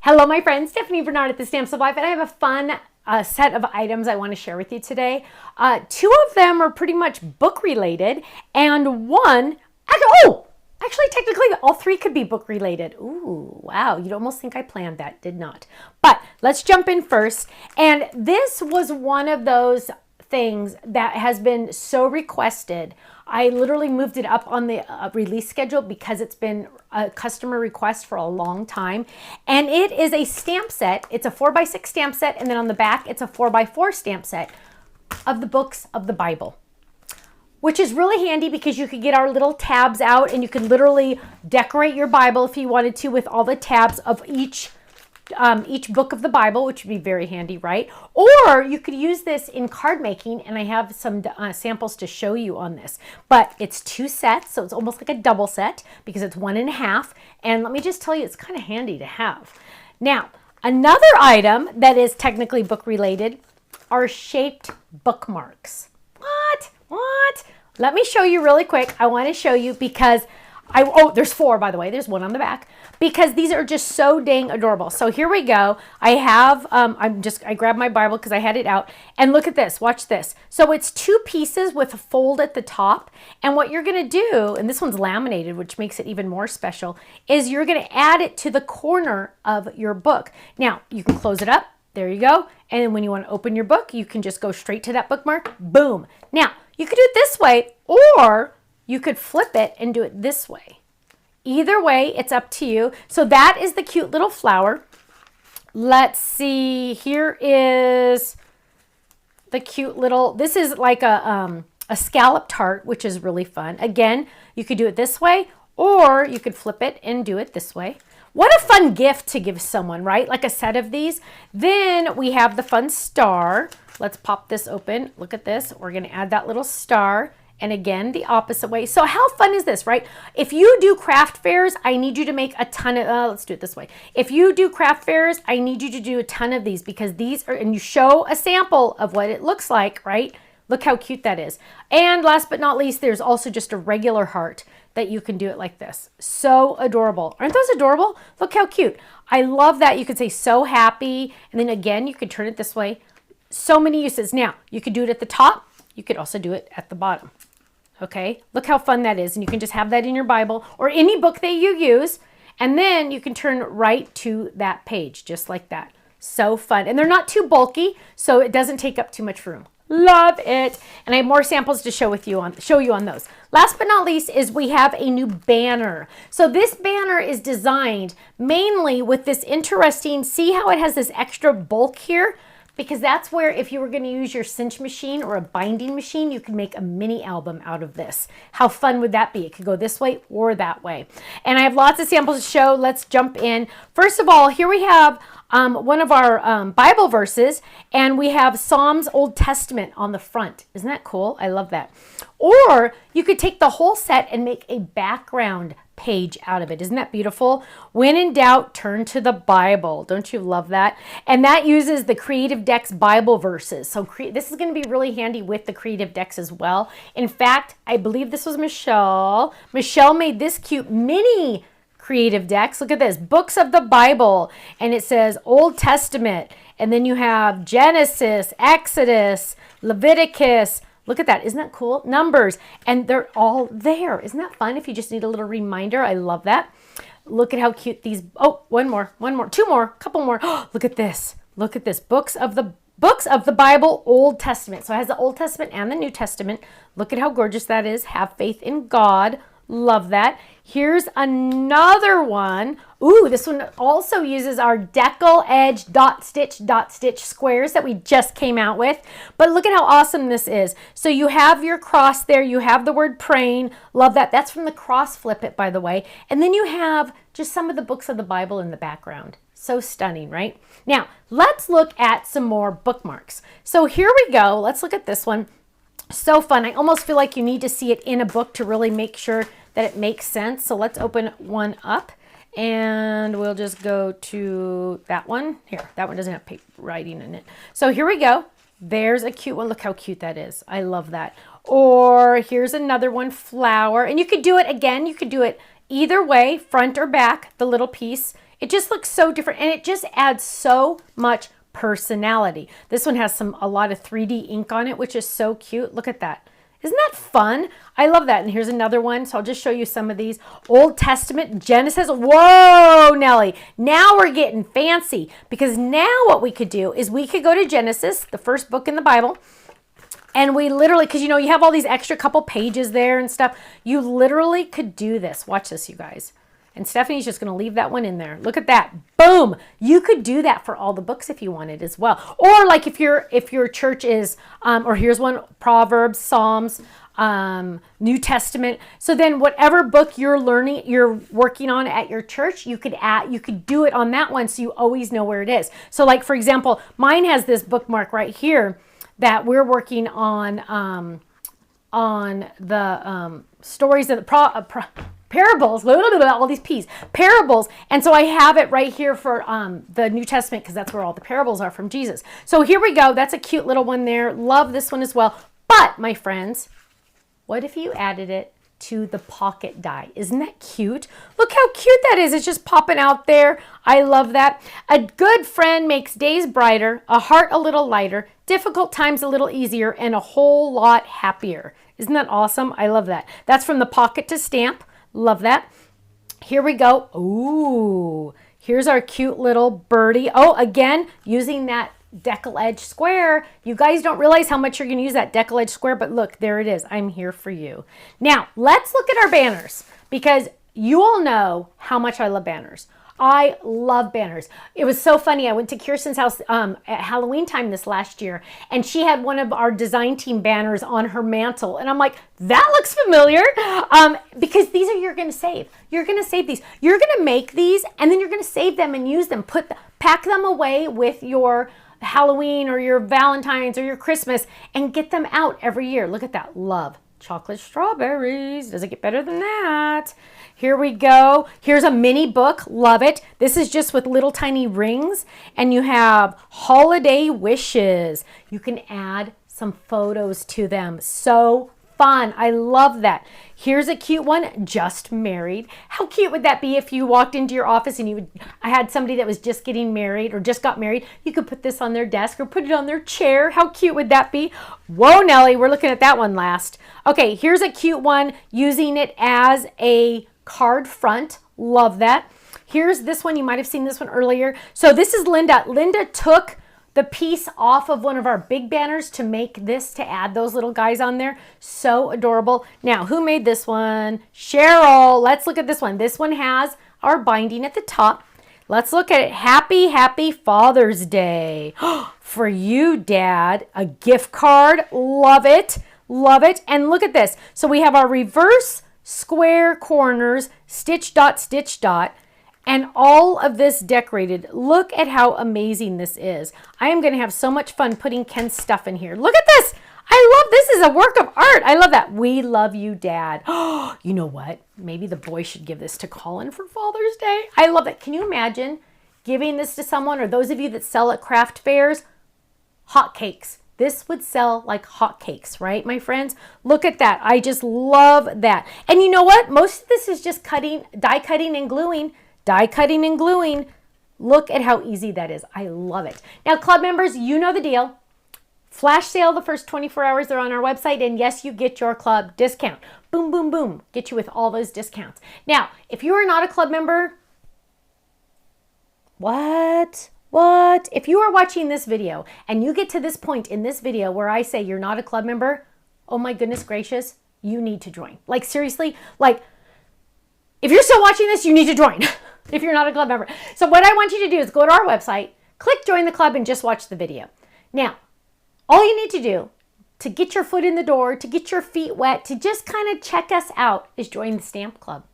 Hello, my friend, Stephanie Bernard at the Stamps of Life, and I have a fun set of items I want to share with you today. Two of them are pretty much book related, and one, actually, technically, all three could be book related. Ooh, wow, you'd almost think I planned that, did not. But let's jump in first, and this was one of those things that has been so requested. I literally moved it up on the release schedule because it's been a customer request for a long time. And it is a stamp set. It's a 4x6 stamp set. And then on the back, it's a 4x4 stamp set of the books of the Bible, which is really handy because you could get our little tabs out and you could literally decorate your Bible if you wanted to with all the tabs of each book of the Bible, which would be very handy, right? Or you could use this in card making, and I have some samples to show you on this. But it's two sets, so it's almost like a double set because it's 1.5. And let me just tell you, it's kind of handy to have. Now, another item that is technically book related are shaped bookmarks. What? Let me show you really quick. I want to show you because there's 4, by the way. There's one on the back because these are just so dang adorable. So here we go. I have, I grabbed my Bible because I had it out, and look at this. Watch this. So it's 2 pieces with a fold at the top. And what you're going to do, and this one's laminated, which makes it even more special, is you're going to add it to the corner of your book. Now you can close it up. There you go. And then when you want to open your book, you can just go straight to that bookmark. Boom. Now you could do it this way, or you could flip it and do it this way. Either way, it's up to you. So that is the cute little flower. Let's see, here is the cute little, this is like a scalloped heart, which is really fun. Again, you could do it this way, or you could flip it and do it this way. What a fun gift to give someone, right? Like a set of these. Then we have the fun star. Let's pop this open. Look at this. We're going to add that little star. And again, the opposite way. So how fun is this, right? If you do craft fairs, I need you to make a ton of, let's do it this way. If you do craft fairs, I need you to do a ton of these because these are, and you show a sample of what it looks like, right? Look how cute that is. And last but not least, there's also just a regular heart that you can do it like this. So adorable. Aren't those adorable? Look how cute. I love that. You could say so happy. And then again, you could turn it this way. So many uses. Now, you could do it at the top. You could also do it at the bottom. Okay, look how fun that is. And you can just have that in your Bible or any book that you use. And then you can turn right to that page, just like that. So fun. And they're not too bulky, so it doesn't take up too much room. Love it. And I have more samples to show you on those. Last but not least is we have a new banner. So this banner is designed mainly with this interesting, see how it has this extra bulk here? Because that's where if you were going to use your cinch machine or a binding machine, you could make a mini album out of this. How fun would that be? It could go this way or that way. And I have lots of samples to show. Let's jump in. First of all, here we have one of our Bible verses, and we have Psalms Old Testament on the front. Isn't that cool? I love that. Or you could take the whole set and make a background page out of it. Isn't that beautiful? When in doubt, turn to the Bible. Don't you love that? And that uses the Creative Decks Bible verses. So this is going to be really handy with the Creative Decks as well. In fact, I believe this was Michelle. Michelle made this cute mini Creative Decks. Look at this. Books of the Bible. And it says Old Testament. And then you have Genesis, Exodus, Leviticus. Look at that. Isn't that cool? Numbers. And they're all there. Isn't that fun if you just need a little reminder? I love that. Look at how cute these. Oh, one more, 2 more, couple more. Oh, look at this. Look at this. Books of the Bible, Old Testament. So it has the Old Testament and the New Testament. Look at how gorgeous that is. Have faith in God. Love that. Here's another one. Ooh, this one also uses our decal edge dot stitch squares that we just came out with. But look at how awesome this is. So you have your cross there. You have the word praying. Love that. That's from the cross flip it, by the way. And then you have just some of the books of the Bible in the background. So stunning, right? Now, let's look at some more bookmarks. So here we go. Let's look at this one. So fun. I almost feel like you need to see it in a book to really make sure that it makes sense. So let's open one up and we'll just go to that one. Here, that one doesn't have paper writing in it. So here we go. There's a cute one. Look how cute that is. I love that. Or here's another one, flower. And you could do it again. You could do it either way, front or back, the little piece. It just looks so different, and it just adds so much personality. This one has a lot of 3D ink on it, which is so cute. Look at that. Isn't that fun? I love that. And here's another one. So I'll just show you some of these. Old Testament, Genesis. Whoa, Nellie. Now we're getting fancy, because now what we could do is we could go to Genesis, the first book in the Bible, and we literally, because you know, you have all these extra couple pages there and stuff. You literally could do this. Watch this, you guys. And Stephanie's just going to leave that one in there. Look at that. Boom. You could do that for all the books if you wanted as well. Or like if your church is, or here's one, Proverbs, Psalms, New Testament. So then whatever book you're working on at your church, you could do it on that one, so you always know where it is. So like, for example, mine has this bookmark right here that we're working on the stories of the parables, all these P's, parables. And so I have it right here for the New Testament, because that's where all the parables are from Jesus. So here we go. That's a cute little one there. Love this one as well. But my friends, what if you added it to the pocket die? Isn't that cute? Look how cute that is. It's just popping out there. I love that. A good friend makes days brighter, a heart a little lighter, difficult times a little easier, and a whole lot happier. Isn't that awesome? I love that. That's from the pocket to stamp. Love that. Here we go. Ooh, here's our cute little birdie. Oh, again, using that decal edge square. You guys don't realize how much you're going to use that decal edge square, but look, there it is. I'm here for you. Now, let's look at our banners, because you all know how much I love banners. I love banners. It was so funny. I went to Kirsten's house at Halloween time this last year, and she had one of our design team banners on her mantle. And I'm like, that looks familiar, because these are, you're going to save. You're going to save these. You're going to make these, and then you're going to save them and use them. Pack them away with your Halloween or your Valentine's or your Christmas, and get them out every year. Look at that. Love chocolate strawberries. Does it get better than that? Here we go. Here's a mini book. Love it. This is just with little tiny rings, and you have holiday wishes. You can add some photos to them. So fun. I love that. Here's a cute one, just married. How cute would that be if you walked into your office and I had somebody that was just getting married or just got married. You could put this on their desk or put it on their chair. How cute would that be? Whoa, Nellie, we're looking at that one last. Okay, here's a cute one using it as a card front. Love that. Here's this one. You might have seen this one earlier. So this is Linda. Linda took the piece off of one of our big banners to make this, to add those little guys on there. So adorable. Now, who made this one? Cheryl. Let's look at this one. This one has our binding at the top. Let's look at it. Happy, happy Father's Day. For you, Dad. A gift card. Love it. Love it. And look at this. So we have our reverse square corners, stitch dot, stitch dot. And all of this decorated. Look at how amazing this is. I am going to have so much fun putting Ken's stuff in here. Look at this. I love this. Is a work of art. I love that. We love you, Dad. Oh, you know what? Maybe the boy should give this to Colin for Father's Day. I love it. Can you imagine giving this to someone, or those of you that sell at craft fairs? Hotcakes. This would sell like hotcakes, right, my friends? Look at that. I just love that. And you know what? Most of this is just die cutting and gluing. Die cutting and gluing. Look at how easy that is. I love it. Now, club members, you know the deal. Flash sale the first 24 hours. They're on our website. And yes, you get your club discount. Boom, boom, boom. Get you with all those discounts. Now, if you are not a club member, what? If you are watching this video and you get to this point in this video where I say you're not a club member, oh my goodness gracious, you need to join. Like seriously, like if you're still watching this, you need to join. If you're not a club member. So what I want you to do is go to our website, click join the club, and just watch the video. Now, all you need to do to get your foot in the door, to get your feet wet, to just kind of check us out is join the stamp club.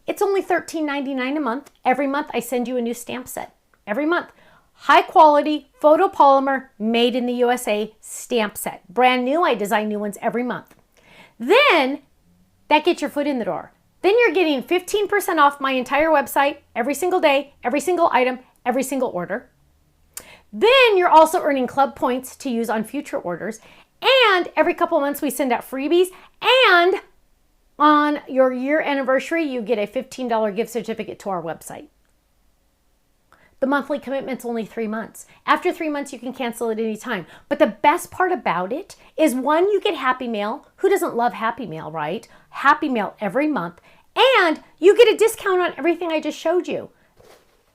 It's only $13.99 a month. Every month I send you a new stamp set. Every month. High quality, photopolymer, made in the USA stamp set. Brand new. I design new ones every month. Then that gets your foot in the door. Then you're getting 15% off my entire website every single day, every single item, every single order. Then you're also earning club points to use on future orders. And every couple of months we send out freebies. And on your year anniversary, you get a $15 gift certificate to our website. The monthly commitment's only 3 months. After 3 months, you can cancel at any time. But the best part about it is, one, you get Happy Mail. Who doesn't love Happy Mail, right? Happy Mail every month. And you get a discount on everything I just showed you.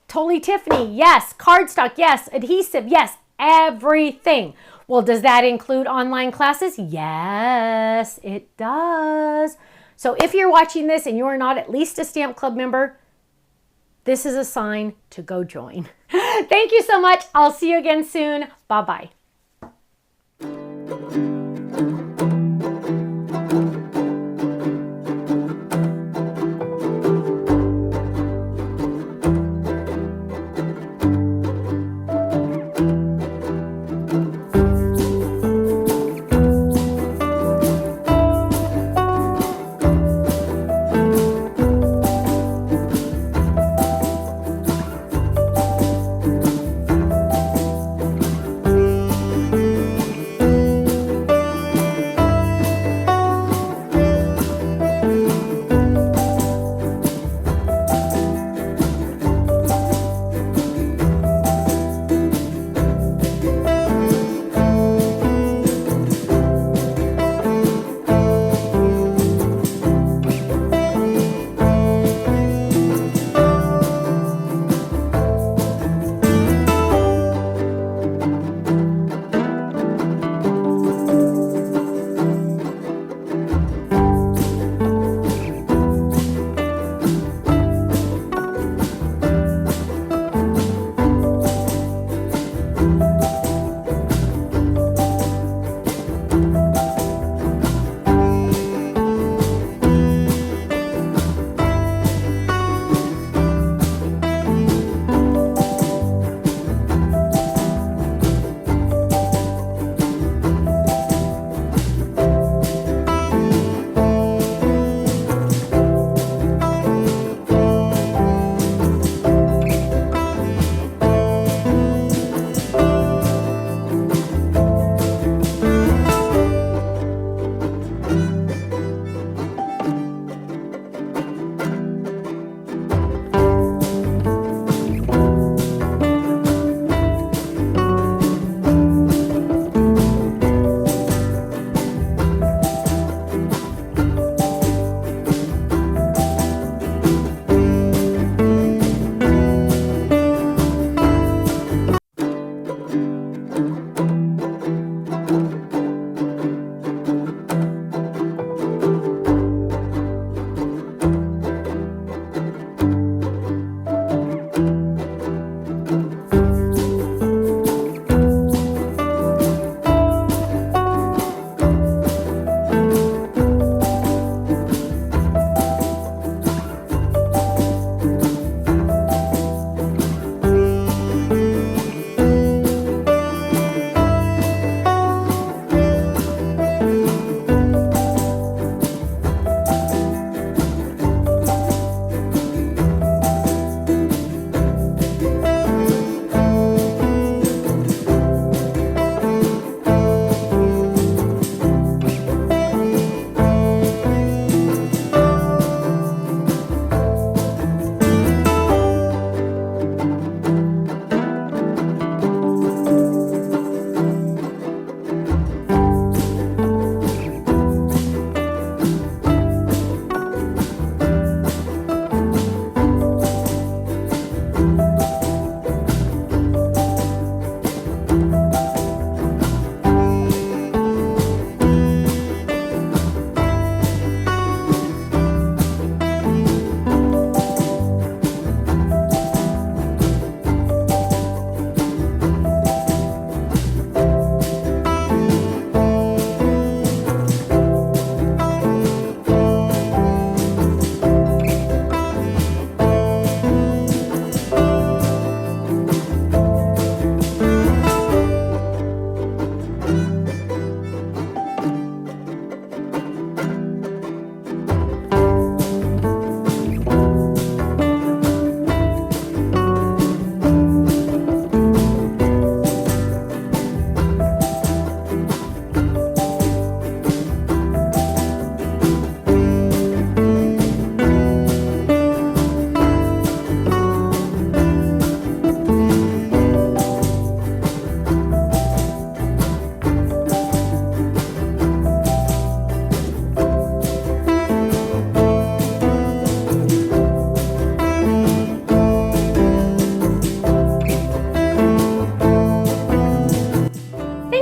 Totally Tiffany, yes. Cardstock, yes. Adhesive, yes. Everything. Well, does that include online classes? Yes, it does. So if you're watching this and you're not at least a Stamp Club member, this is a sign to go join. Thank you so much. I'll see you again soon. Bye-bye.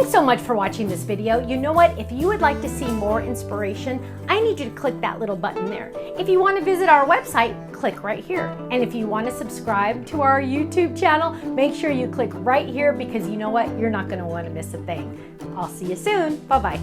Thanks so much for watching this video. You know what? If you would like to see more inspiration, I need you to click that little button there. If you want to visit our website, click right here. And if you want to subscribe to our YouTube channel, make sure you click right here because you know what? You're not going to want to miss a thing. I'll see you soon. Bye-bye.